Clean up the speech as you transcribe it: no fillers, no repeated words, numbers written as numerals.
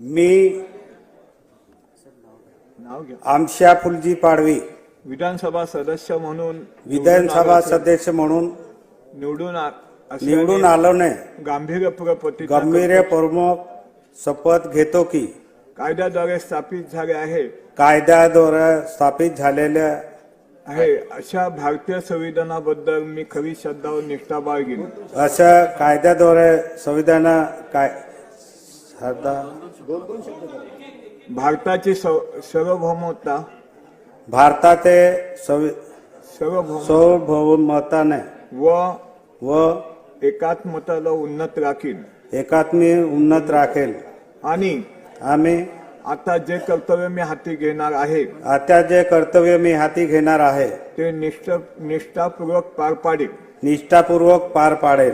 मी आमशा फुलजी पाडवी विधानसभा सदस्य म्हणून विधानसभा सदस्य म्हणून निवडून आलो ने गंभीरपूर्वक शपथ घेतो की कायद्याद्वारे स्थापित झाले आहे कायद्याद्वारे स्थापित झालेल्या आहे अशा भारतीय संविधानाबद्दल मी खरी श्रद्धा व निष्ठा बाळगीन। अशा कायद्याद्वारे संविधान भारताची सार्वभौमता भारताचे सार्वभौमताने व एकात्मताला उन्नत राखीन उन्नत राखेल आणि आम्ही आता जे कर्तव्य मी हाती घेणार आहे ते ते निष्ठापूर्वक पार पाडेल निष्ठापूर्वक पार पाडेल।